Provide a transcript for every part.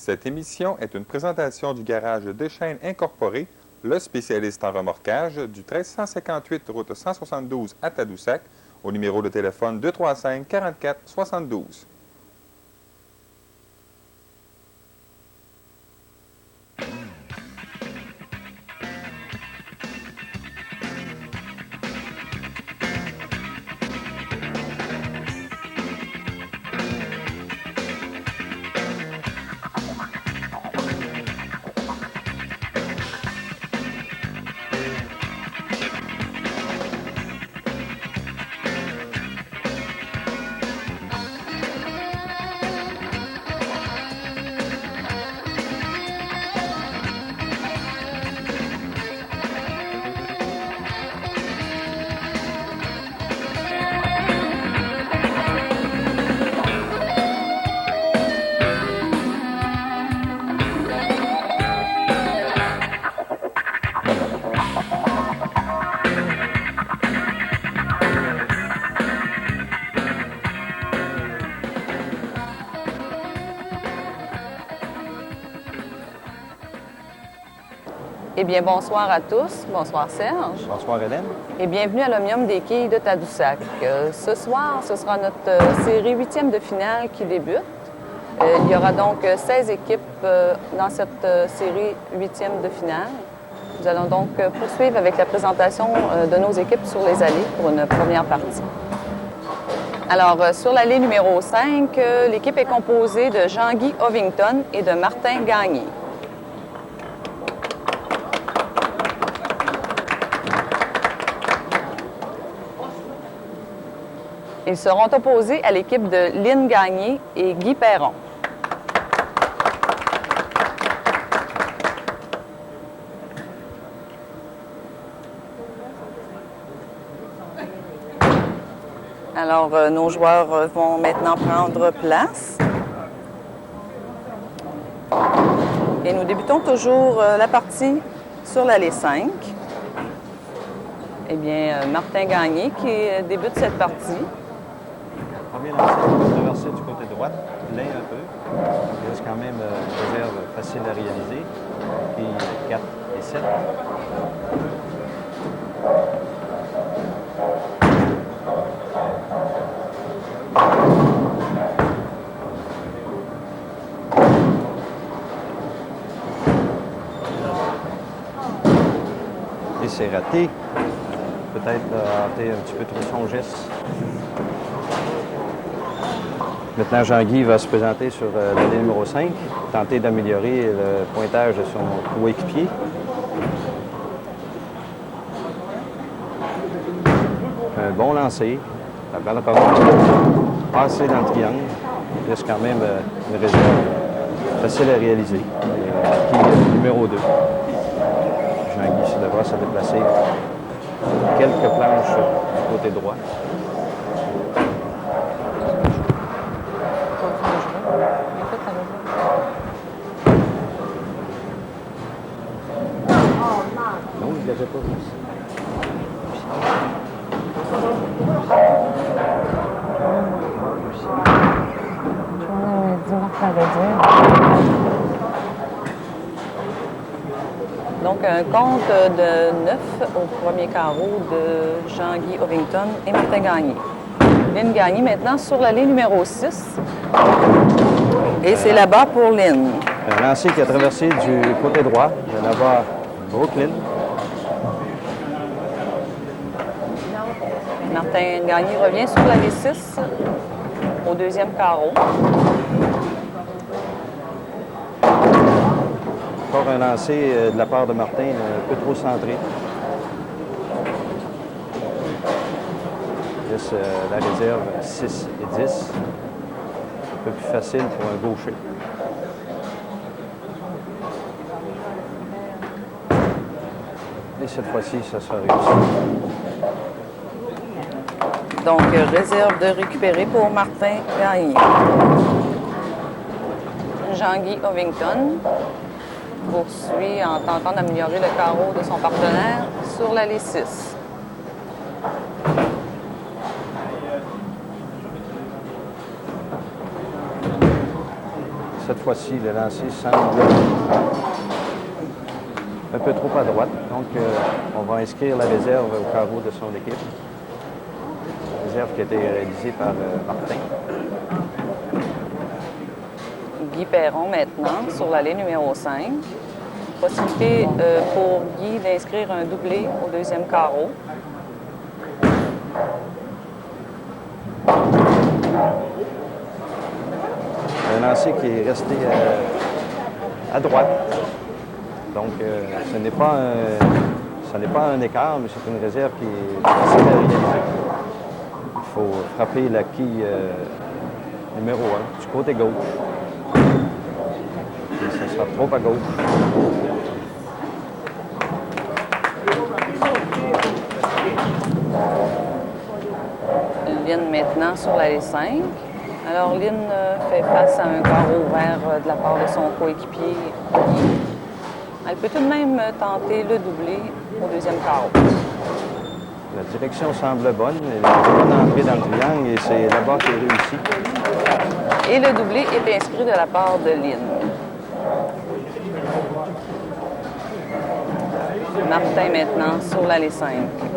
Cette émission est une présentation du garage Deschênes Incorporé, le spécialiste en remorquage du 1358 route 172 à Tadoussac, au numéro de téléphone 235 44 72. Eh bien, bonsoir à tous. Bonsoir Serge. Bonsoir Hélène. Et bienvenue à l'Omnium des quilles de Tadoussac. Ce soir, ce sera notre série 8e de finale qui débute. Il y aura donc 16 équipes dans cette série 8e de finale. Nous allons donc poursuivre avec la présentation de nos équipes sur les allées pour une première partie. Alors, sur l'allée numéro 5, l'équipe est composée de Jean-Guy Ovington et de Martin Gagné. Ils seront opposés à l'équipe de Lynn Gagné et Guy Perron. Alors, nos joueurs vont maintenant prendre place. Et nous débutons toujours la partie sur l'allée 5. Eh bien, Martin Gagné qui débute cette partie. Premier lancé, traversé du côté droit, plein un peu. Il reste quand même une réserve facile à réaliser. Puis 4 et 7. Et c'est raté. Peut-être raté un petit peu trop son geste. Maintenant, Jean-Guy va se présenter sur l'allée numéro 5, tenter d'améliorer le pointage de son coéquipier. Un bon lancer. La balle passer dans le triangle. Il reste quand même une réserve facile à réaliser. Qui est numéro 2. Jean-Guy devra se déplacer quelques planches du côté droit. Non, il ne l'avait pas vu. Donc, un compte de 9 au premier carreau de Jean-Guy Ovington et Martin Gagné. Lynn Gagné maintenant sur l'allée numéro 6. Et c'est là-bas pour Lynn. Un lancer qui a traversé du côté droit de là-bas Brooklyn. Martin Gagné revient sur l'allée 6 au deuxième carreau. Encore un lancer de la part de Martin, un peu trop centré. Il laisse la réserve 6 et 10. Un peu plus facile pour un gaucher. Et cette fois-ci, ça sera réussi. Donc, réserve de récupérer pour Martin Gagné. Jean-Guy Ovington poursuit en tentant d'améliorer le carreau de son partenaire sur l'allée 6. fois-ci, le lancer semble un peu trop à droite. Donc, on va inscrire la réserve au carreau de son équipe. La réserve qui a été réalisée par Martin. Guy Perron maintenant sur l'allée numéro 5. Possibilité pour Guy d'inscrire un doublé au deuxième carreau. Un lancer qui est resté à droite. Donc, ce n'est pas un écart, mais c'est une réserve qui est facile à réaliser. Il faut frapper la quille numéro 1 du côté gauche. Et ça sera trop à gauche. Lynn maintenant sur l'allée 5. Alors Lynn fait face à un carreau ouvert de la part de son coéquipier Guy. Elle peut tout de même tenter le doublé au deuxième carreau. La direction semble bonne. Elle est bonne entrée dans le triangle et c'est là-bas qui est réussi. Et le doublé est inscrit de la part de Lynn. Martin maintenant sur l'allée 5,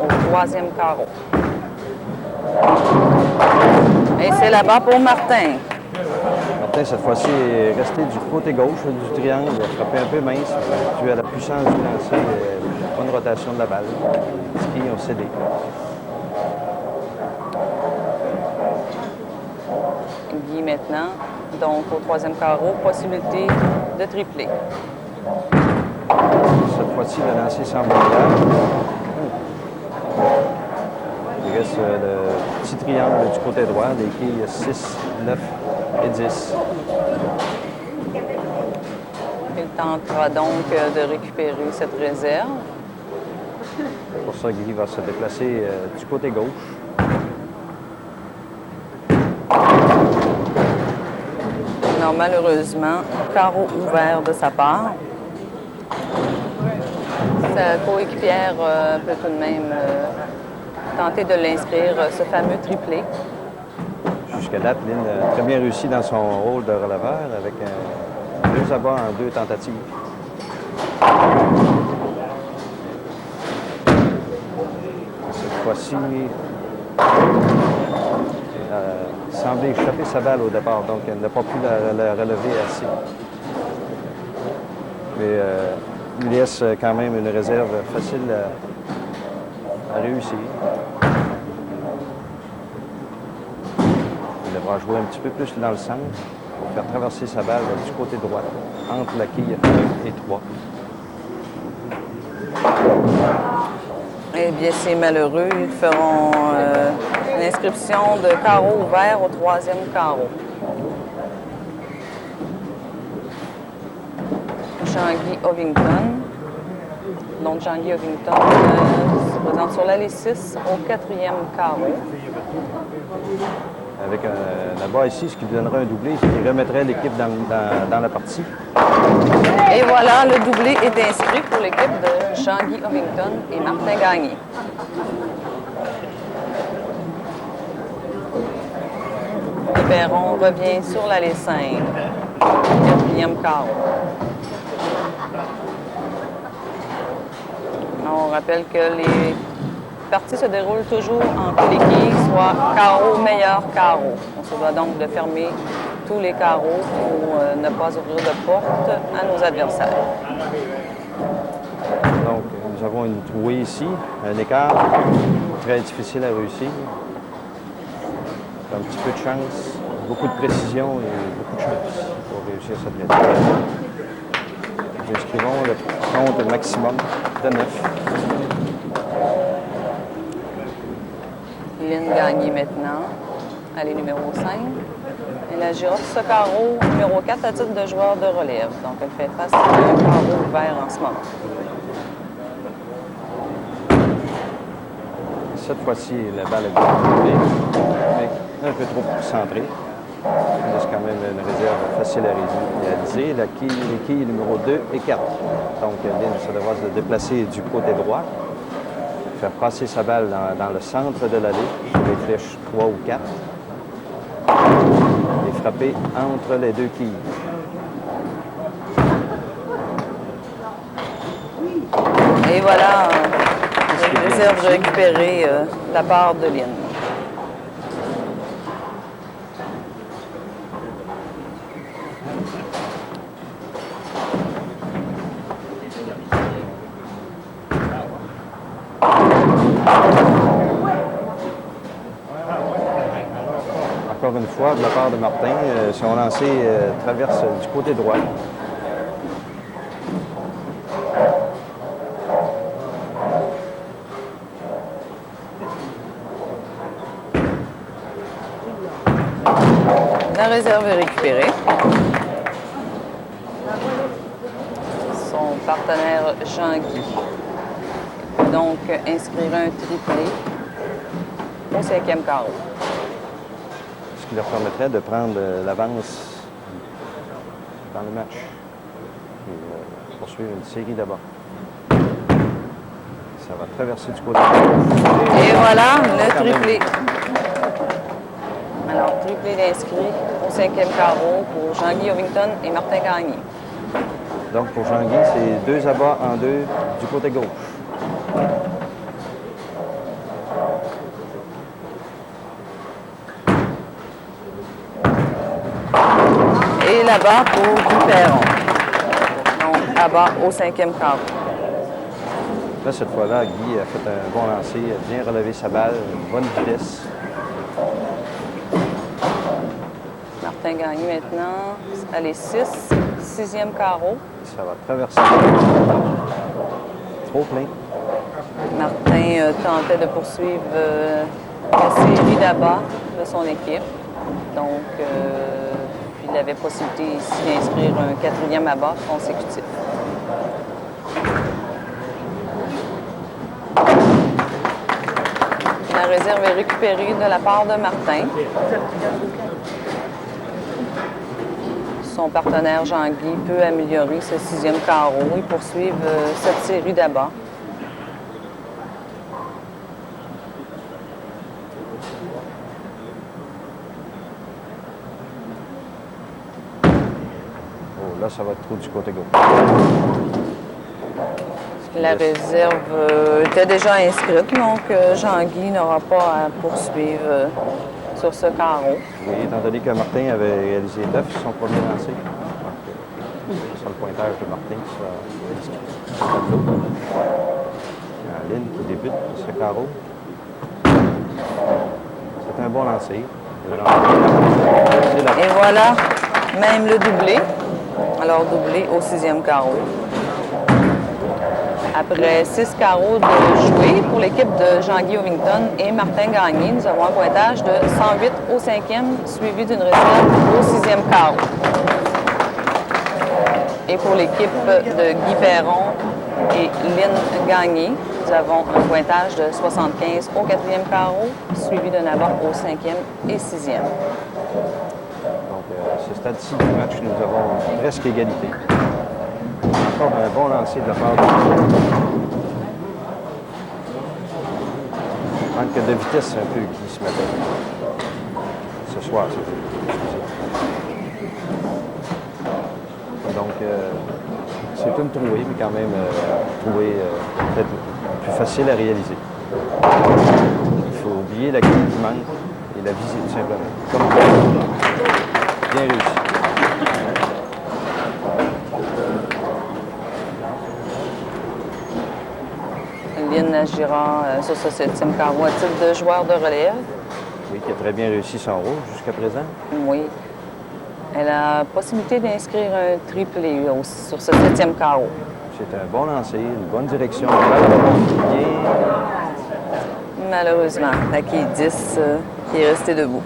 au troisième carreau. Et c'est là-bas pour Martin. Martin, cette fois-ci, est resté du côté gauche du triangle. Il a frappé un peu mince, dû à la puissance du lancer, la bonne rotation de la balle. Les skis ont cédé. Guy maintenant, donc au troisième carreau, possibilité de tripler. Cette fois-ci, le lancer semble clair. Il reste le petit triangle du côté droit, des quilles 6, 9 et 10. Il tentera donc de récupérer cette réserve. Pour ça, Guy va se déplacer du côté gauche. Non, malheureusement, carreau ouvert de sa part. Sa coéquipière peut tout de même tenter de l'inscrire, ce fameux triplé. Jusqu'à date, Lynn a très bien réussi dans son rôle de releveur avec 2 abats en 2 tentatives. Cette fois-ci, semblait échapper sa balle au départ, donc elle n'a pas pu la relever assez. Mais il laisse quand même une réserve facile à réussir. Il devra jouer un petit peu plus dans le centre pour faire traverser sa balle du côté droit, entre la quille 1 et 3. Eh bien, c'est malheureux. Ils feront une inscription de carreau ouvert au troisième carreau. Jean-Guy Ovington. Donc, Jean-Guy Ovington se présente sur l'allée 6 au quatrième carreau. Avec là-bas ici, ce qui lui donnerait un doublé, ce qui remettrait l'équipe dans la partie. Et voilà, le doublé est inscrit pour l'équipe de Jean-Guy Ovington et Martin Gagné. Perron revient sur l'allée 5, quatrième carreau. On rappelle que les parties se déroulent toujours en quilles, soit carreau, meilleur carreau. On se doit donc de fermer tous les carreaux pour ne pas ouvrir de porte à nos adversaires. Donc, nous avons une trouée ici, un écart très difficile à réussir. Un petit peu de chance, beaucoup de précision et beaucoup de chance pour réussir cette réussite. Nous inscrivons le compte maximum de 9. Lynn Gagné maintenant, allée numéro 5. Elle agira sur ce carreau numéro 4 à titre de joueur de relève. Donc, elle fait face à un carreau ouvert en ce moment. Cette fois-ci, la balle est bien tombée, mais un peu trop centrée. Il laisse quand même une réserve facile à réaliser. Les quilles numéro 2 et 4. Donc, Lynn se devra se déplacer du côté droit, faire passer sa balle dans le centre de l'allée, sur les flèches 3 ou 4, et frapper entre les 2 quilles. voilà une réserve récupérée de la part de Lynn. Encore une fois, de la part de Martin, son lancé traverse du côté droit. La réserve est récupérée. Son partenaire Jean-Guy peut donc inscrire un triplé au 5e carreau. Ce qui leur permettrait de prendre l'avance dans le match et poursuivre une série d'abord. Ça va traverser du côté droit. Et voilà le triplé. Alors, triplé d'inscrits au 5e carreau pour Jean-Guy Ovington et Martin Gagné. Donc pour Jean-Guy, c'est 2 abats en 2 du côté gauche. Et là-bas pour Guy Perron. Donc, abat au 5e carreau. Là, cette fois-là, Guy a fait un bon lancer, a bien relevé sa balle, une bonne vitesse. Martin Gagné maintenant, allez, 6e carreau. Ça va traverser. Trop plein. Martin tentait de poursuivre la série d'abats de son équipe. Donc, il avait possibilité ici d'inscrire un 4e abat consécutif. La réserve est récupérée de la part de Martin. Son partenaire Jean-Guy peut améliorer ce 6e carreau et poursuivre cette série d'abats. Oh, là, ça va être trop du côté gauche. La réserve était déjà inscrite, donc Jean-Guy n'aura pas à poursuivre sur ce carreau. Oui, étant donné que Martin avait réalisé 9 sur son premier lancer. C'est sur le pointage de Martin qui sera inscrit sur le tableau. La ligne qui débute sur ce carreau. C'est un bon lancer. Et voilà, même le doublé. Alors doublé au 6e carreau. Après 6 carreaux de jouer pour l'équipe de Jean-Guy Ovington et Martin Gagné, nous avons un pointage de 108 au 5e, suivi d'une réserve au 6e carreau. Et pour l'équipe de Guy Perron et Lynn Gagné, nous avons un pointage de 75 au 4e carreau, suivi d'un abat au 5e et 6e. Donc, à ce stade-ci du match, nous avons presque égalité. Encore un bon lancer de la part de manque de vitesse un peu Guy ce matin. Ce soir, c'est donc c'est une trouée, mais quand même trouée peut-être plus facile à réaliser. Il faut oublier la grille qui manque et la viser tout simplement. Comme bien réussi. Lynn agira sur ce 7e carreau à titre de joueur de relève. Oui, qui a très bien réussi son rôle jusqu'à présent. Oui. Elle a la possibilité d'inscrire un triplé sur ce 7e carreau. C'est un bon lancer, une bonne direction. Bien. Malheureusement, la quille 10 qui est restée debout.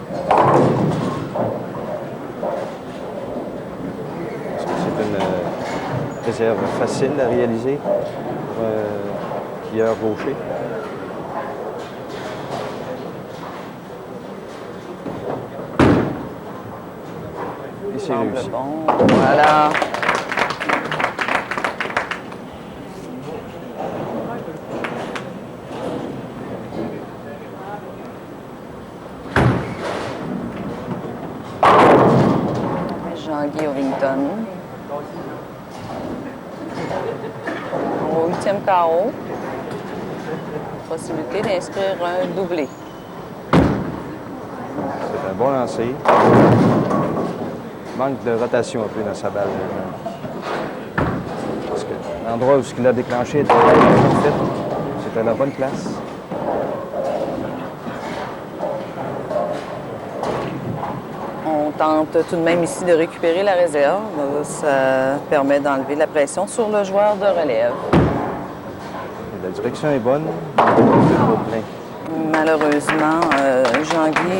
Est-ce que c'est une réserve facile à réaliser pour skieur gaucher? Et c'est réussi. Bon, voilà. Jean-Guy Ovington. au 8e carreau. Possibilité d'inscrire un doublé. C'est un bon lancer. Manque de rotation un peu dans sa balle. Parce que l'endroit où il a déclenché était parfait. C'était la bonne place. On tente tout de même ici de récupérer la réserve. Ça permet d'enlever la pression sur le joueur de relève. La direction est bonne. Trop plein. Malheureusement, Jean-Guy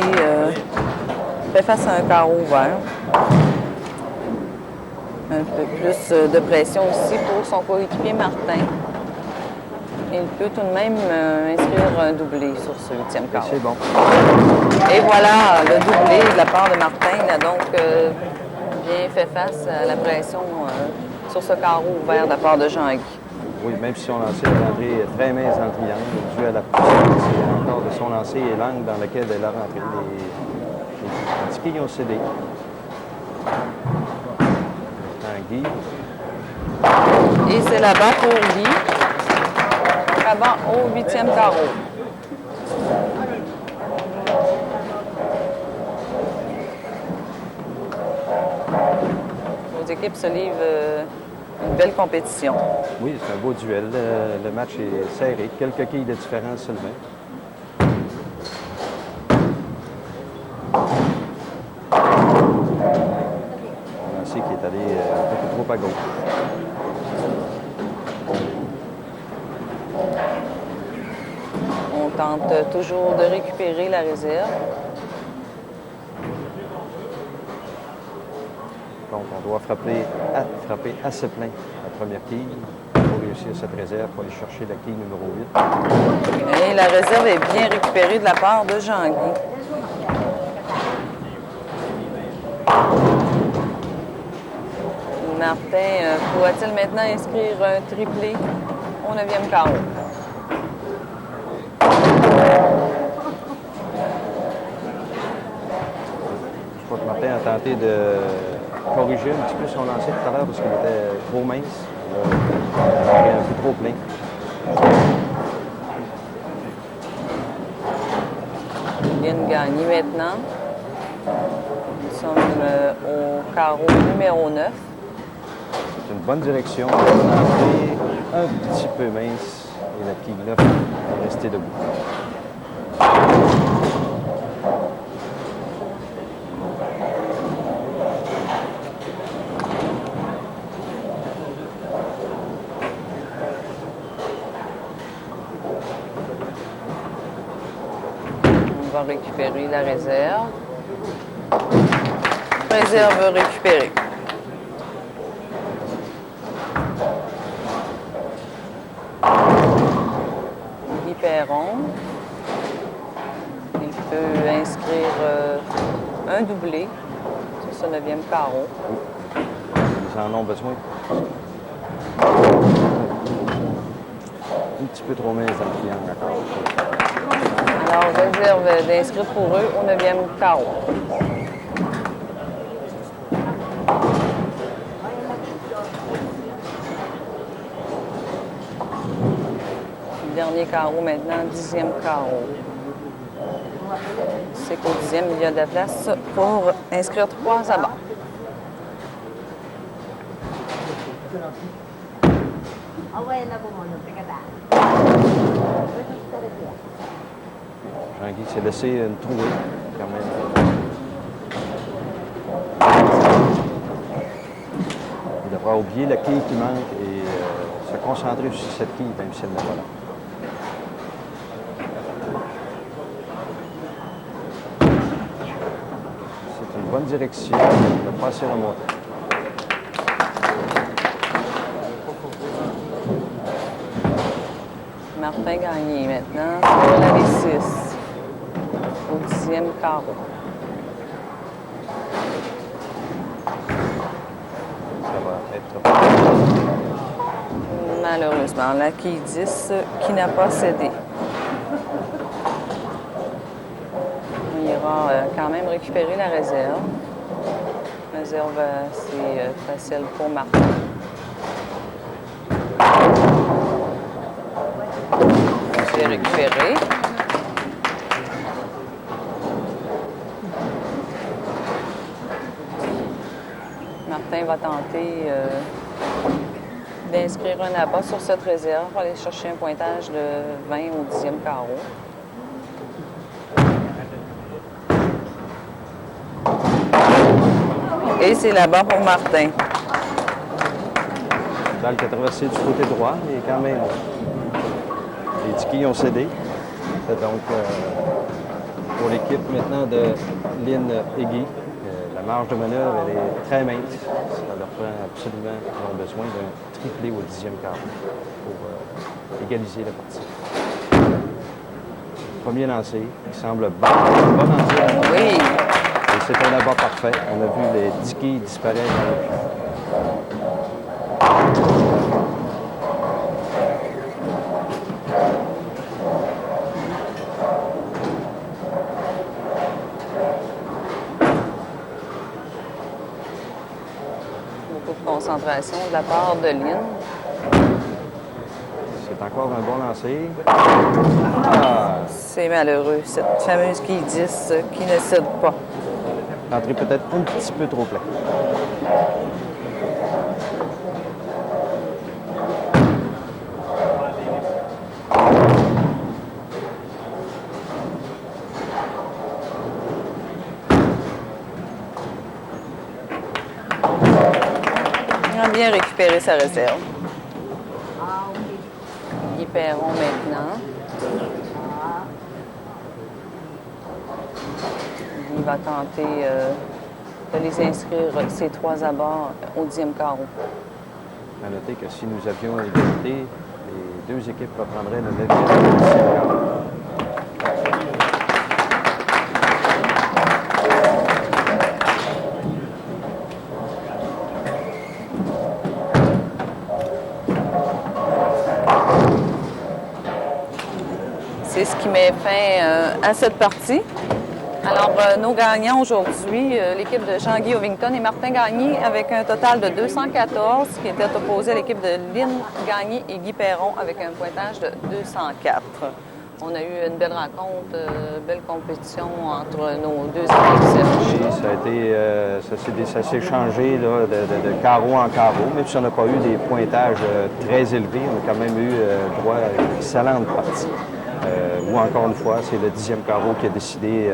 fait face à un carreau ouvert. Un peu plus de pression aussi pour son coéquipier Martin. Il peut tout de même inscrire un doublé sur ce 8e carreau. C'est bon. Et voilà, le doublé de la part de Martin. Il a donc bien fait face à la pression sur ce carreau ouvert de la part de Jean-Guy. Oui, même si son lancer est rentré très mince dans le triangle, dû à la puissance encore de son lancer et l'angle dans lequel elle a rentré. Les petits pieds ont cédé. Guy. Et c'est là-bas pour Guy. Là-bas au 8e carreau. Nos équipes se livrent une belle compétition. Oui, c'est un beau duel. Le match est serré. Quelques quilles de différence seulement. On a qui est allé un peu trop à gauche. On tente toujours de récupérer la réserve. Donc, on doit frapper assez plein la première quille pour réussir cette réserve, pour aller chercher la quille numéro 8. Et la réserve est bien récupérée de la part de Jean-Guy. Martin pourra-t-il maintenant inscrire un triplé au 9e carreau? Je crois que Martin a tenté de corriger un petit peu son lancer tout à l'heure parce qu'il était trop mince. Il était un peu trop plein. Il vient de gagner maintenant. Nous sommes au carreau numéro 9. C'est une bonne direction. L'entrée un petit peu mince et la quille 9 est restée debout. On va récupérer la réserve. Réserve récupérée. Guy Perron. Il peut inscrire un doublé sur ce 9e carreau. Ils en ont besoin. Un petit peu trop mince dans le triangle encore. Alors, réserve d'inscrire pour eux au 9e carreau. Dernier carreau maintenant, 10e carreau. C'est qu'au 10e, il y a de la place pour inscrire 3 abats. Jean-Guy s'est laissé une trouée quand même. Il devra oublier la quille qui manque et se concentrer sur cette quille, même si elle n'est pas là. C'est une bonne direction. Il va pas assez remonter. Martin Gagné maintenant sur la V6 au 10e carreau. Ça va être... Malheureusement, la quille 10 qui n'a pas cédé. On ira quand même récupérer la réserve. La réserve, c'est facile pour Martin. c'est récupéré. Martin va tenter d'inscrire un abat sur cette réserve pour aller chercher un pointage de 20 au 10e carreau. Et c'est là-bas pour Martin. Balle qui a traversé du côté droit, mais quand même, les Tikis ont cédé. Donc, pour l'équipe maintenant de Lynn Higgy, la marge de manœuvre, elle est très mince. Ça leur prend absolument, ils ont besoin d'un triplé au 10e quart pour égaliser la partie. Premier lancé, il semble bon lancer. Oui. Et c'est un abat parfait. On a vu les Tikis disparaître dans le puits. Beaucoup de concentration de la part de Lynn. C'est encore un bon lancer. Ah! C'est malheureux, cette fameuse quille 10 qui ne cède pas. Entrée peut-être un petit peu trop plein. Il a bien récupéré sa réserve. Guy Perron maintenant. Il va tenter de les inscrire, ces 3 abords, au 10e carreau. À noter que si nous avions égalité, les 2 équipes reprendraient le 9e et le 10e quart. C'est ce qui met fin à cette partie. Alors, nos gagnants aujourd'hui, l'équipe de Jean-Guy Ovington et Martin Gagné, avec un total de 214, qui était opposé à l'équipe de Lynn Gagné et Guy Perron, avec un pointage de 204. On a eu une belle rencontre, belle compétition entre nos 2 équipes. Oui, ça a été, ça s'est changé là, de carreau en carreau, même si on n'a pas eu des pointages très élevés, on a quand même eu droit à une excellente partie. Ou encore une fois, c'est le 10e carreau qui a décidé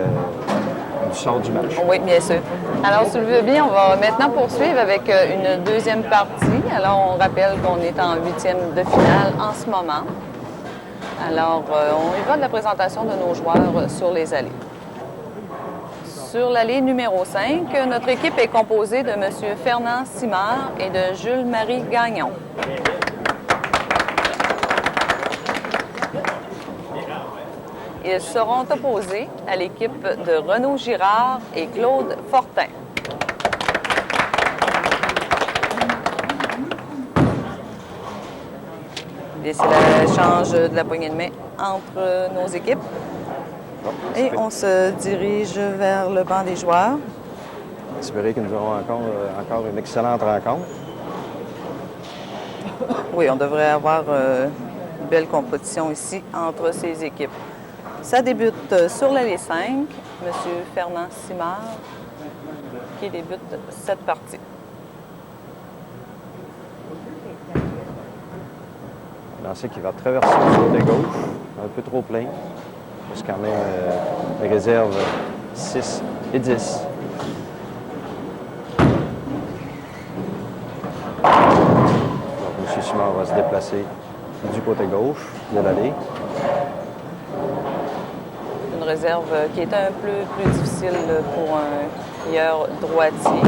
du sort du match. Oui, bien sûr. Alors, si vous le voulez bien, on va maintenant poursuivre avec une deuxième partie. Alors, on rappelle qu'on est en 8e de finale en ce moment. Alors, on y va de la présentation de nos joueurs sur les allées. Sur l'allée numéro 5, notre équipe est composée de M. Fernand Simard et de Jules-Marie Gagnon. Ils seront opposés à l'équipe de Renaud Girard et Claude Fortin. Laissez l'échange de la poignée de main entre nos équipes. Et on se dirige vers le banc des joueurs. Espérer que nous aurons encore une excellente rencontre. Oui, on devrait avoir une belle compétition ici entre ces équipes. Ça débute sur l'allée 5, M. Fernand Simard, qui débute cette partie. Lancer qui va traverser le côté gauche, un peu trop plein. C'est quand même les réserves 6 et 10. Donc, M. Simard va se déplacer du côté gauche de l'allée. Une réserve qui est un peu plus difficile pour un plieur droitier.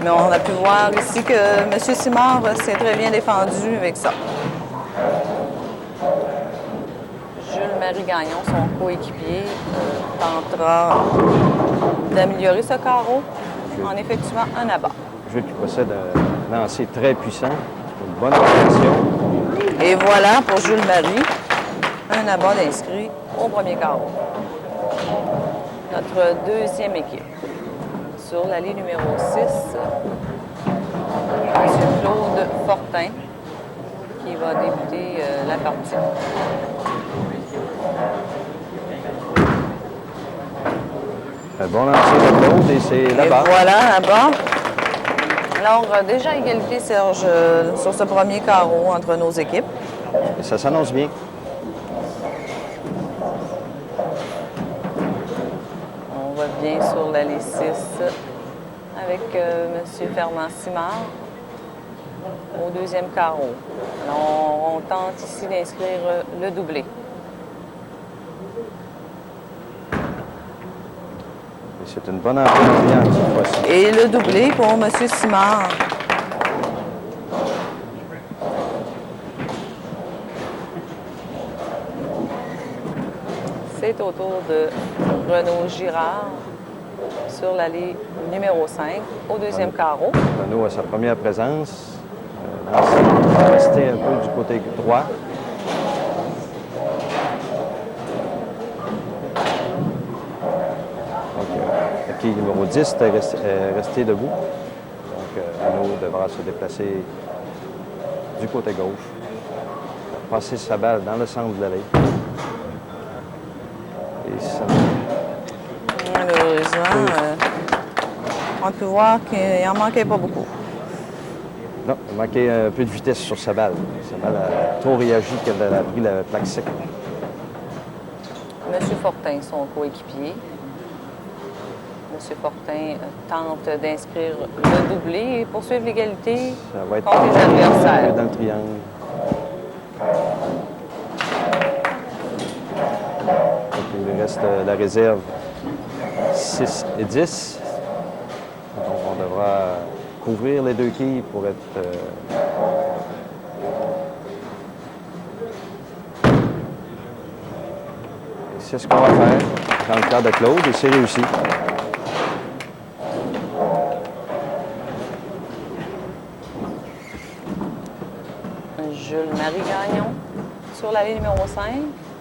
Mais on a pu voir ici que M. Simard s'est très bien défendu avec ça. Jules-Marie Gagnon, son coéquipier, tentera d'améliorer ce carreau en effectuant un abat. Jeu qui possède un lancer très puissant, une bonne rotation. Et voilà pour Jules-Marie, un abat d'inscrit au premier carreau. Notre deuxième équipe. Sur l'allée numéro 6, M. Claude Fortin, qui va débuter la partie. Un bon lancer de Claude et c'est Et là-bas. voilà, là-bas. Alors, déjà égalité, Serge, sur ce premier carreau entre nos équipes. Et ça s'annonce bien. On revient sur l'allée 6 avec M. Fernand-Simard au deuxième carreau. Alors, on tente ici d'inscrire le doublé. Et c'est une bonne entrée en triangle cette fois-ci. Et le doublé pour M. Simard. C'est au tour de Renaud Girard sur l'allée numéro 5 au deuxième carreau. Renaud a sa première présence. Il va rester un peu du côté droit. Donc, le quille numéro 10 est resté debout. Donc, Renaud devra se déplacer du côté gauche. Passer sa balle dans le centre de l'allée. Et ça... Malheureusement, on peut voir qu'il n'en manquait pas beaucoup. Non, il manquait un peu de vitesse sur sa balle. Sa balle a trop réagi qu'elle a pris la plaque sec. Monsieur Fortin, son coéquipier. Monsieur Fortin tente d'inscrire le doublé et poursuivre l'égalité Ça va être contre les adversaires. dans le triangle. Donc, il reste la réserve 6 et 10. Donc, on devra couvrir les deux quilles pour être... Et c'est ce qu'on va faire dans le cas de Claude et c'est réussi. Jules-Marie Gagnon sur l'allée numéro 5.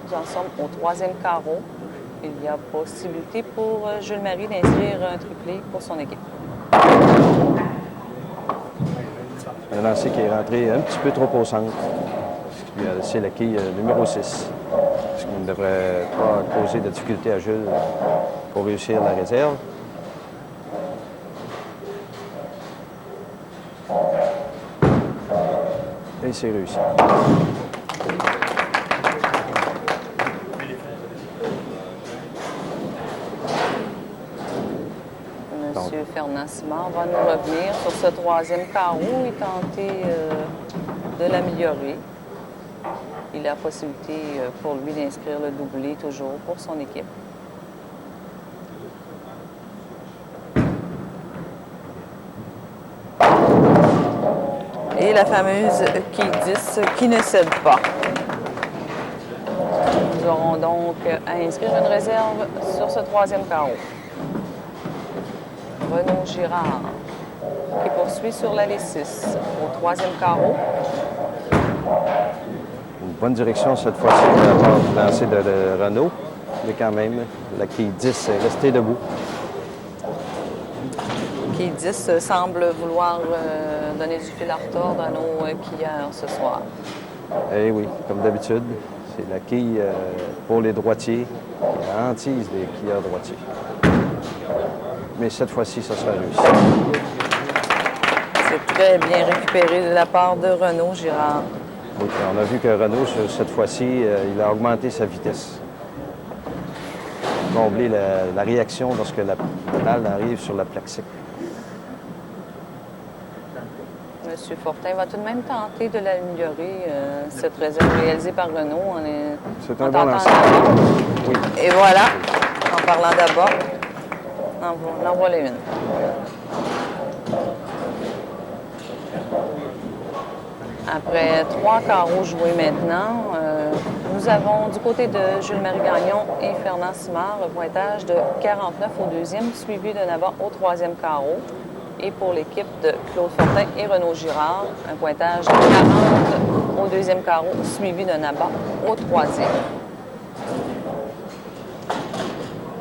Nous en sommes au troisième carreau. Il y a possibilité pour Jules-Marie d'inscrire un triplé pour son équipe. Un lancer qui est rentré un petit peu trop au centre, ce qui lui a laissé la quille numéro 6. Ce qui ne devrait pas causer de difficulté à Jules pour réussir la réserve. Et c'est réussi. Monsieur Fernand-Simard va nous revenir sur ce troisième carreau et tenter de l'améliorer. Il a possibilité pour lui d'inscrire le doublé toujours pour son équipe. Et la fameuse quille 10 qui ne cède pas. Nous aurons donc à inscrire une réserve sur ce troisième carreau. Renaud Girard qui poursuit sur l'allée 6 au troisième carreau. Une bonne direction cette fois-ci de la part du lancer de Renaud, mais quand même, la quille 10 est restée debout. Quille 10 semble vouloir donner du fil à retordre à nos quilleurs ce soir. Eh oui, comme d'habitude, c'est la quille pour les droitiers qui hantise les quilleurs droitiers. Mais cette fois-ci, ça sera réussi. C'est très bien récupéré de la part de Renaud Girard. Oui, on a vu que Renaud, cette fois-ci, il a augmenté sa vitesse. Combler la réaction lorsque la balle arrive sur la plaque sec. M. Fortin va tout de même tenter de l'améliorer, cette réserve réalisée par Renaud. C'est un bon lancer. Oui. Et voilà, en parlant d'abord, en voilà une. Après 3 carreaux joués maintenant, nous avons du côté de Jules-Marie Gagnon et Fernand Simard le pointage de 49 au deuxième, suivi de Nabat au troisième carreau. Et pour l'équipe de Claude Fortin et Renaud Girard, un pointage de 40 au deuxième carreau, suivi de Nabat au troisième.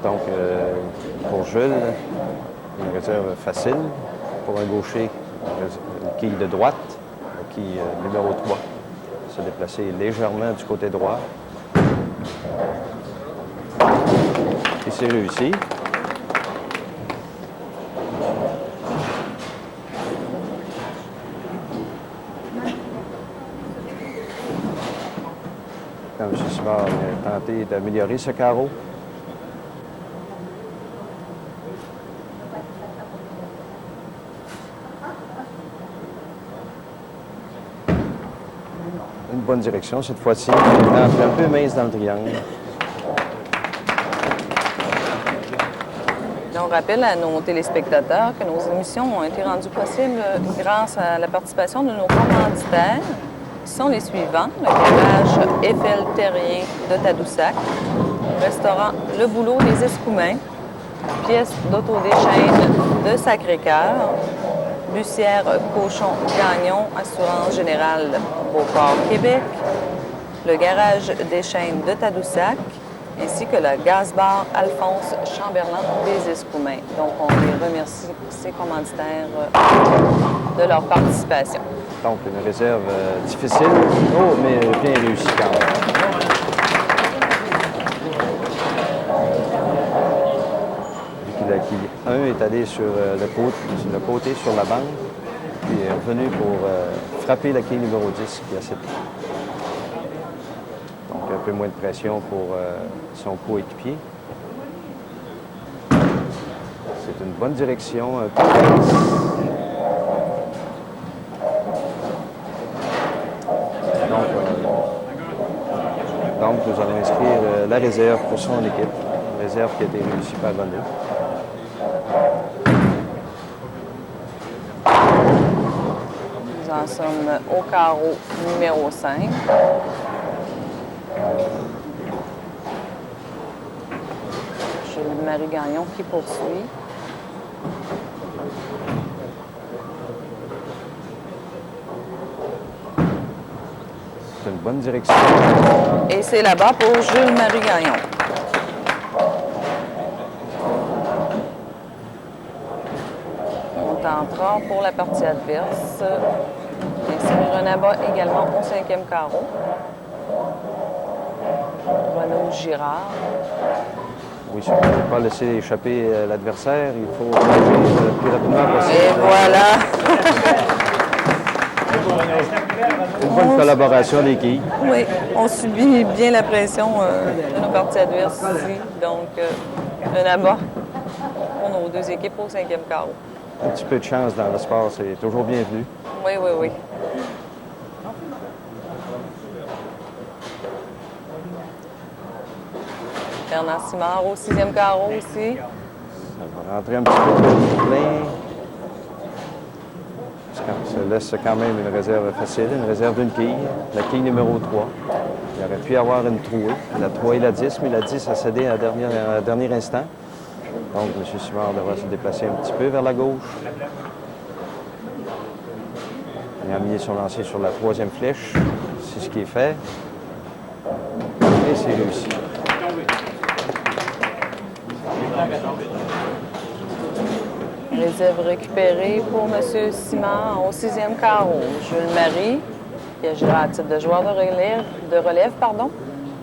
Donc, pour Jules, une réserve facile. Pour un gaucher, une quille de droite, la quille numéro 3. Se déplacer légèrement du côté droit. Et c'est réussi. Quand M. Simard a tenté d'améliorer ce carreau. Une bonne direction cette fois-ci. Il est entré un peu mince dans le triangle. On rappelle à nos téléspectateurs que nos émissions ont été rendues possibles grâce à la participation de nos commanditaires, qui sont les suivants: le garage Eiffel Terrien de Tadoussac, restaurant Le Boulot des Escoumins, pièce d'autodéchaîne de Sacré-Cœur, Bussière Cochon Gagnon, Assurance Générale Beauport Québec, le garage des Chaînes de Tadoussac, ainsi que le gaz-bar Alphonse Chamberlain des Escoumins. Donc, on les remercie, ces commanditaires, de leur participation. Donc, une réserve difficile, mais bien réussie quand même. Un est allé sur le côté, sur la bande, puis est revenu pour frapper la quille numéro 10 qui a cette. Donc, un peu moins de pression pour son coéquipier. C'est une bonne direction, un peu basse. Donc, nous allons inscrire la réserve pour son équipe. Une réserve qui a été réussie par Renaud. Nous en sommes au carreau numéro 5. Jules-Marie Gagnon qui poursuit. C'est une bonne direction. Et c'est là-bas pour Jules-Marie Gagnon. On tentera pour la partie adverse. Insérer un abat également au 5e carreau. Renaud Girard. Oui, si on ne peut pas laisser échapper l'adversaire, il faut le plus rapidement possible. Et voilà! Une bonne collaboration des quilles. Oui, on subit bien la pression de nos parties adverses ici. Donc, un abat pour nos deux équipes au 5e carreau. Un petit peu de chance dans le sport, c'est toujours bienvenu. Oui, oui, oui. Bernard Simard au 6e carreau aussi. Ça va rentrer un petit peu plus plein. Ça laisse quand même une réserve facile, une réserve d'une quille, la quille numéro 3. Il aurait pu y avoir une trouée, la 3 et la 10, mais la 10 a cédé à dernier instant. Donc, M. Simard devra se déplacer un petit peu vers la gauche. Il a mis son lancer sur la 3e flèche. C'est ce qui est fait. Et c'est réussi. Réserve récupérée pour M. Simard au 6e carreau. Jules Marie, qui agira à titre de joueur de relève.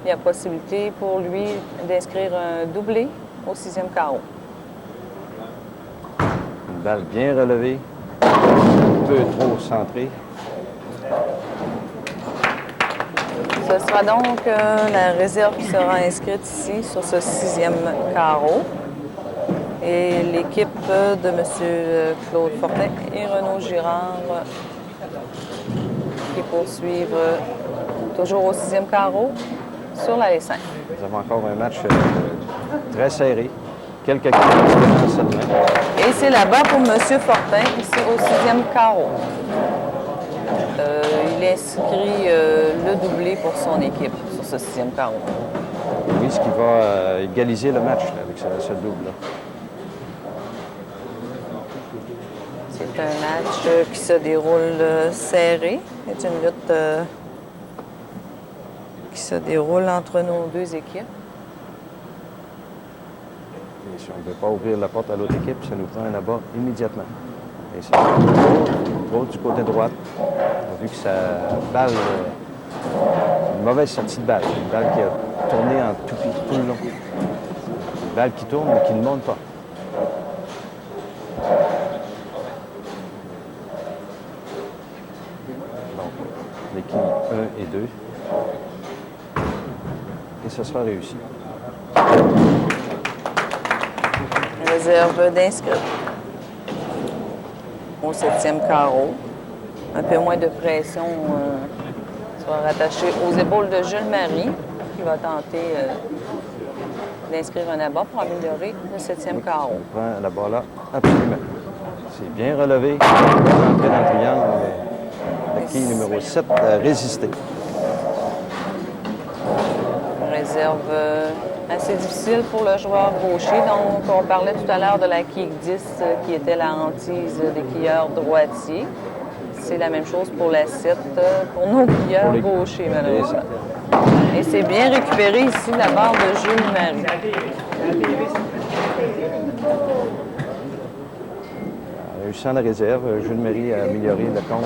Il y a possibilité pour lui d'inscrire un doublé au 6e carreau. Une balle bien relevée, un peu trop centrée. Ce sera donc la réserve qui sera inscrite ici sur ce 6e carreau. Et l'équipe de M. Claude Fortin et Renaud Girard qui poursuivent toujours au 6e carreau sur l'allée 5. Nous avons encore un match très serré. Quelques kilomètres seulement. Et c'est là-bas pour M. Fortin, ici au 6e carreau. Il inscrit le doublé pour son équipe sur ce 6e carreau. Oui, ce qui va égaliser le match là, avec ce double-là. C'est un match qui se déroule serré. C'est une lutte qui se déroule entre nos deux équipes. Et si on ne veut pas ouvrir la porte à l'autre équipe, ça nous prend un abat immédiatement. Et c'est trop du côté droite. On a vu que sa balle, une mauvaise sortie de balle. Une balle qui a tourner en toupie tout le long. Une balle qui tourne, mais qui ne monte pas. Donc, les quilles 1 et 2. Et ce sera réussi. Réserve d'inscrits. Au 7e carreau. Un peu moins de pression sera rattachée aux épaules de Jules Marie, qui va tenter d'inscrire un abat pour améliorer le 7e carreau. On prend la balle là, absolument. C'est bien relevé. Entrée dans le triangle. La quille numéro 7 a résisté. Réserve assez difficile pour le joueur gaucher. Donc, on parlait tout à l'heure de la quille 10 qui était la hantise des quilleurs droitiers. C'est la même chose pour la 7 pour nos quilleurs gauchers, malheureusement. Et c'est bien récupéré ici de la barre de Jules Marie. Réussissant la réserve, Jules Marie a amélioré le compte,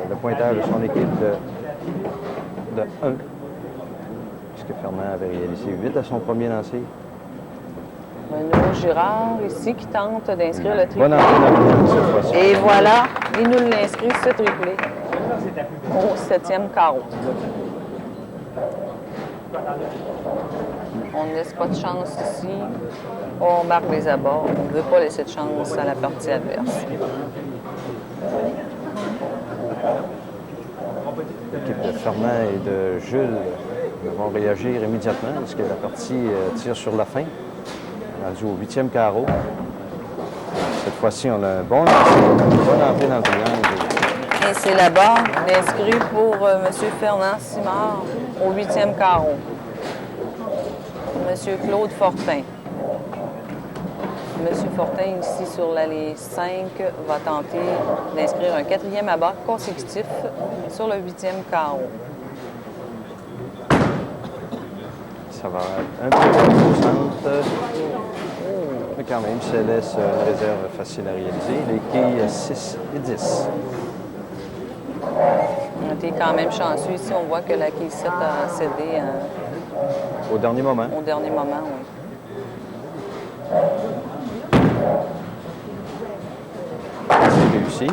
le pointage de son équipe de 1. Puisque Fernand avait réalisé 8 à son premier lancer. Renaud Girard ici qui tente d'inscrire le triplé. Bonne entrée dans le cette fois-ci. Et voilà, il nous l'inscrit ce triplé au 7e carreau. On ne laisse pas de chance ici. On marque les abords. On ne veut pas laisser de chance à la partie adverse. L'équipe de Fernand et de Jules vont réagir immédiatement parce que la partie tire sur la fin. On a joué au 8e carreau. Cette fois-ci, on a un bon lancer, une bonne entrée dans le triangle. Et c'est la barre d'inscrit pour M. Fernand Simard au 8e carreau. M. Claude Fortin. M. Fortin, ici sur l'allée 5, va tenter d'inscrire un 4e abat consécutif sur le 8e carreau. Ça va un peu au centre. Mais quand même, ça laisse une réserve facile à réaliser. Les quilles 6 et 10. On a été quand même chanceux ici. On voit que la quille 7 a cédé Au dernier moment. au dernier moment. Oui. C'est réussi.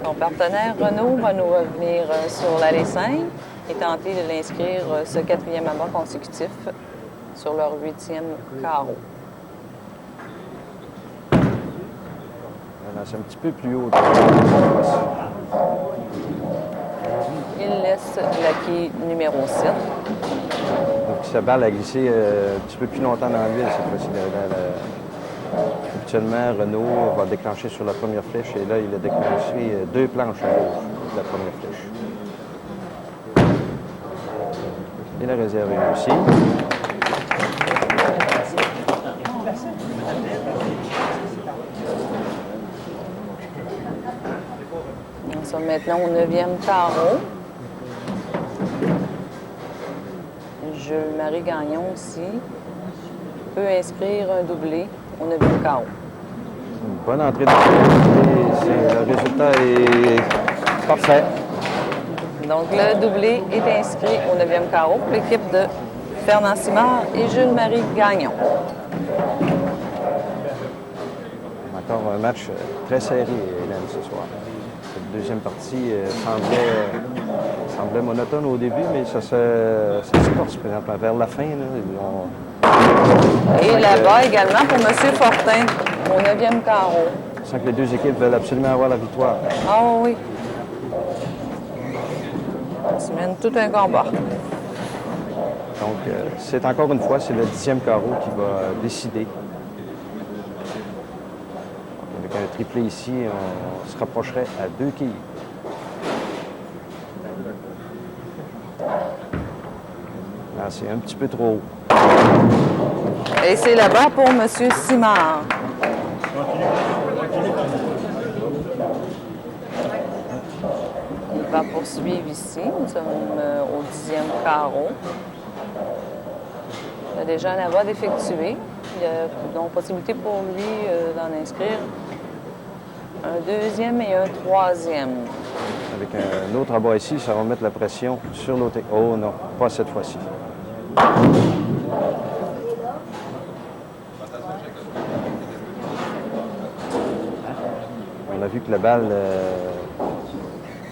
Son partenaire Renaud va nous revenir sur l'allée 5 et tenter de l'inscrire ce 4e abat consécutif sur leur 8e carreau. On lance un petit peu plus haut. Il laisse la quille numéro 7. Donc, sa balle a glissé un petit peu plus longtemps dans l'huile cette fois-ci. Habituellement, Renaud va déclencher sur la première flèche et là, il a déclenché 2 planches à gauche de la première flèche. Et la réserve est réussie. Nous sommes maintenant au 9e carreau. Jules-Marie Gagnon aussi peut inscrire un doublé au 9e carreau. Une bonne entrée de le résultat est parfait. Donc le doublé est inscrit au 9e carreau pour l'équipe de Fernand Simard et Jules-Marie Gagnon. Encore un match très serré, Hélène, ce soir. Cette deuxième partie semblait monotone au début, mais ça se corse présentement. Vers la fin, là, Et là-bas également pour M. Fortin au 9e carreau. on sent que les deux équipes veulent absolument avoir la victoire. Ah oui. Ça mène tout un combat. Donc, c'est encore une fois, c'est le 10e carreau qui va décider. Avec un triplé ici, on se rapprocherait à 2 quilles. Là, c'est un petit peu trop haut. Et c'est là-bas pour M. Simard. Il va poursuivre ici. Nous sommes au 10e carreau. Il y a déjà un abat d'effectuer. Il y a donc possibilité pour lui d'en inscrire Un deuxième et un troisième. Avec un autre abat ici, ça va mettre la pression sur l'autre. Oh non, pas cette fois-ci. On a vu que la balle,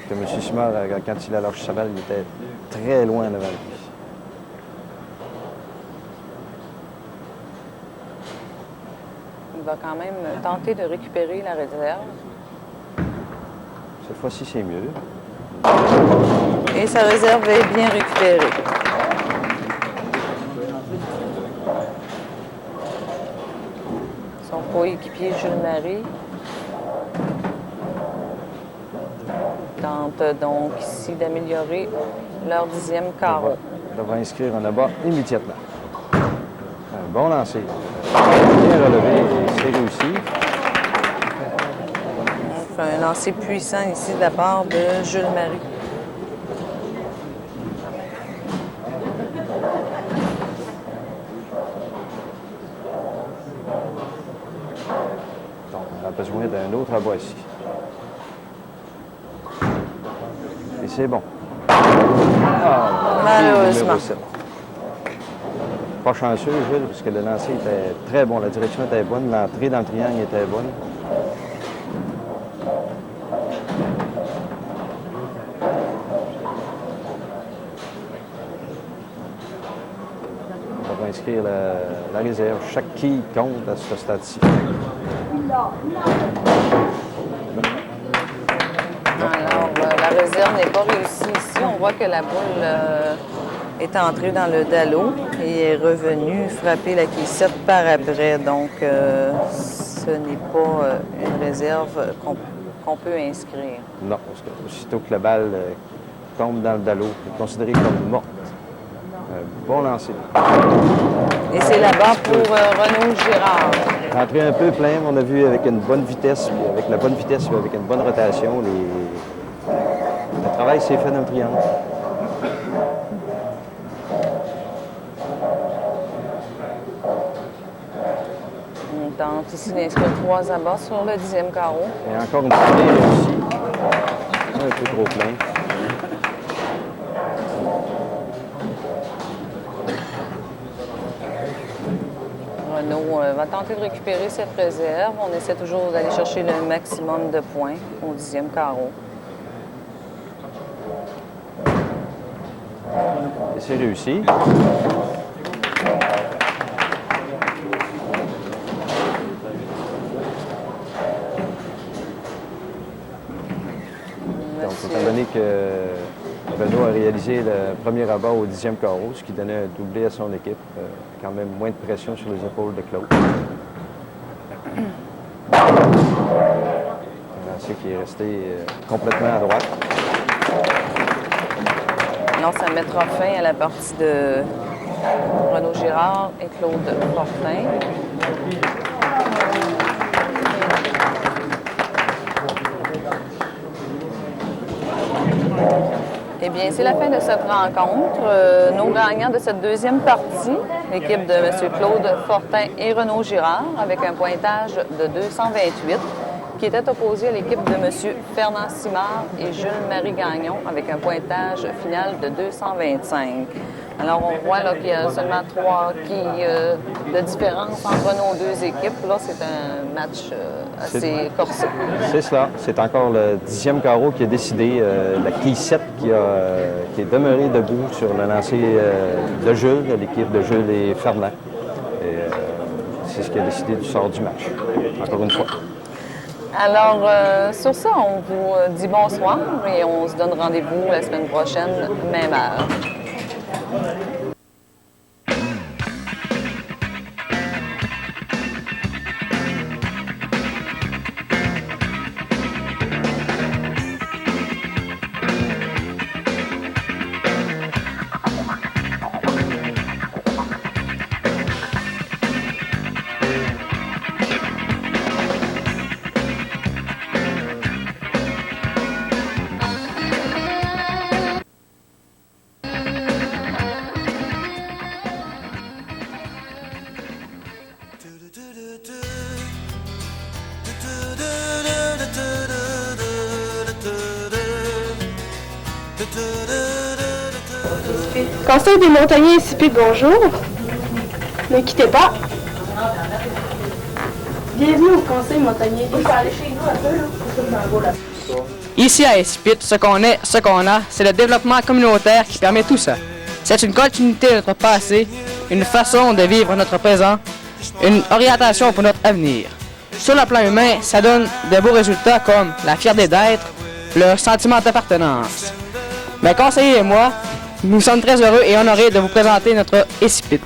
que M. Simard, quand il a lâché sa balle, il était très loin devant lui. Il va quand même tenter de récupérer la réserve. Cette fois-ci, c'est mieux. Et sa réserve est bien récupérée. Son coéquipier Jules Marie tente donc ici d'améliorer leur 10e carreau. Il va inscrire un abat immédiatement. Un bon lancer. Bien relevé et c'est réussi. Donc, un lancer puissant ici de la part de Jules Marie. Donc, on a besoin d'un autre abat ici. Et c'est bon. Malheureusement. Numéro 7. Pas chanceux, Jules, parce que le lancer était très bon. La direction était bonne. L'entrée dans le triangle était bonne. On va inscrire la réserve. Chaque quille compte à ce stade-ci. Alors, la réserve n'est pas réussie ici. On voit que la boule est entrée dans le dallo et est revenue frapper la quille 7 par après. Donc, ce n'est pas une réserve qu'on peut inscrire. Non, parce que aussitôt que la balle tombe dans le dallo, elle est considérée comme morte. Un bon lancer. Et c'est là-bas pour Renaud Girard. Rentré un peu plein, on a vu avec une bonne vitesse, puis avec la bonne vitesse, puis avec une bonne rotation, le travail s'est fait dans le triangle. On tente ici d'inscrire 3 abats sur le 10e carreau. Et encore une foulée réussie. Un peu trop plein. Renaud va tenter de récupérer cette réserve. On essaie toujours d'aller chercher le maximum de points au 10e carreau. Et c'est réussi. Donc, étant donné que Renaud a réalisé le premier abat au 10e carreau, ce qui donnait un doublé à son équipe, quand même moins de pression sur les épaules de Claude. Un lancer qui est resté complètement à droite. Non, ça mettra fin à la partie de Renaud Girard et Claude Fortin. Eh bien, c'est la fin de cette rencontre. Nos gagnants de cette deuxième partie, l'équipe de M. Claude Fortin et Renaud Girard, avec un pointage de 228, qui était opposé à l'équipe de M. Fernand Simard et Jules-Marie Gagnon, avec un pointage final de 225. Alors, on voit là qu'il y a seulement 3 quilles de différence entre nos deux équipes. Là, c'est un match assez corsé. C'est cela. C'est encore le 10e carreau qui a décidé. La quille 7 qui est demeurée debout sur le lancer de Jules, de l'équipe de Jules et Fernand. Et c'est ce qui a décidé du sort du match, encore une fois. Alors, sur ça, on vous dit bonsoir et on se donne rendez-vous la semaine prochaine, même heure. Conseil des montagnais insipides, bonjour. Ne quittez pas. Bienvenue au Conseil montagnier. On peut aller chez nous un peu, là. Ici à Incipit, ce qu'on est, ce qu'on a, c'est le développement communautaire qui permet tout ça. C'est une continuité de notre passé, une façon de vivre notre présent, une orientation pour notre avenir. Sur le plan humain, ça donne de beaux résultats comme la fierté d'être, le sentiment d'appartenance. Mes conseillers et moi, nous sommes très heureux et honorés de vous présenter notre Incipit.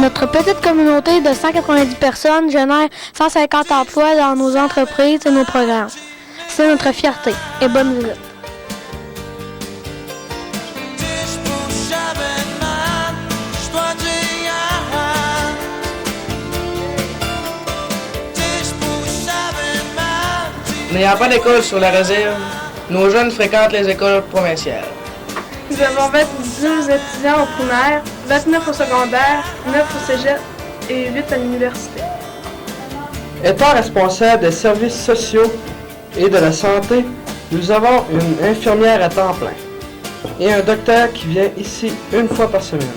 Notre petite communauté de 190 personnes génère 150 emplois dans nos entreprises et nos programmes. C'est notre fierté. Et bonne visite. N'ayant pas d'école sur la réserve, nos jeunes fréquentent les écoles provinciales. Nous avons 22 étudiants au primaire, 29 au secondaire, 9 au cégep et 8 à l'université. Étant responsable des services sociaux et de la santé, nous avons une infirmière à temps plein et un docteur qui vient ici une fois par semaine.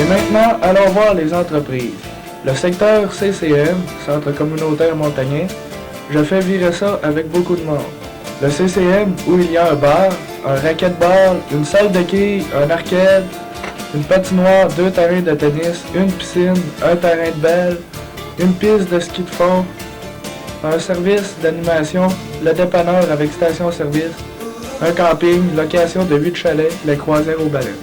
maintenant, allons voir les entreprises. Le secteur CCM, Centre communautaire montagnais, je fais virer ça avec beaucoup de monde. Le CCM, où il y a un bar, un racquetball, une salle de quilles, un arcade, une patinoire, 2 terrains de tennis, une piscine, un terrain de belle, une piste de ski de fond, un service d'animation, le dépanneur avec station-service, un camping, location de 8 chalets, les croisières aux baleines.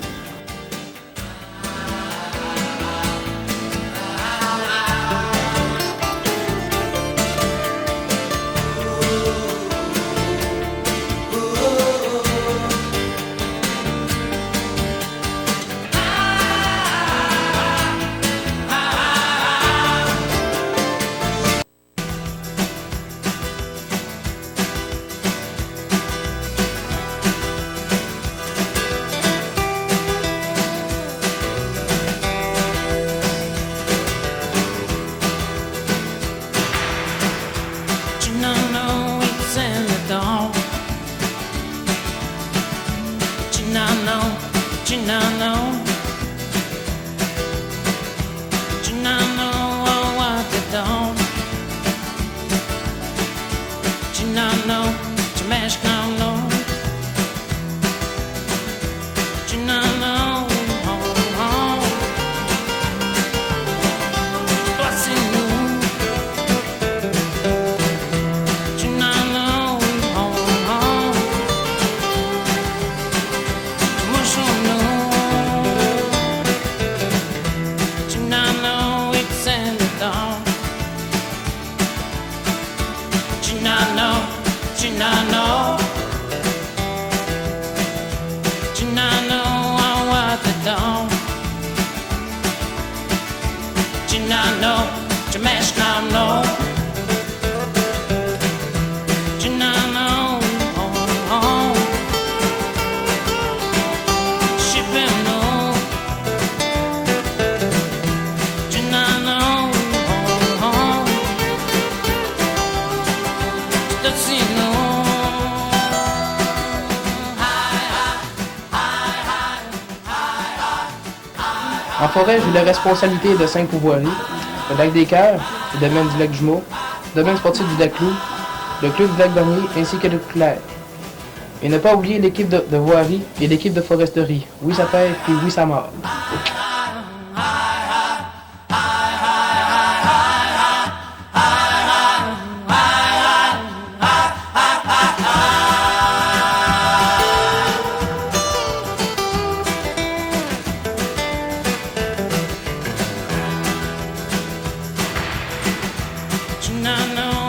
En forêt, j'ai la responsabilité de 5 pourvoiries. Le lac des Cœurs, le domaine du lac Jumeau, le domaine sportif du lac Loup, le club du lac Bernier ainsi que le Clair. Et ne pas oublier l'équipe de voirie et l'équipe de foresterie. Oui, ça pèse, puis oui, ça mord. I know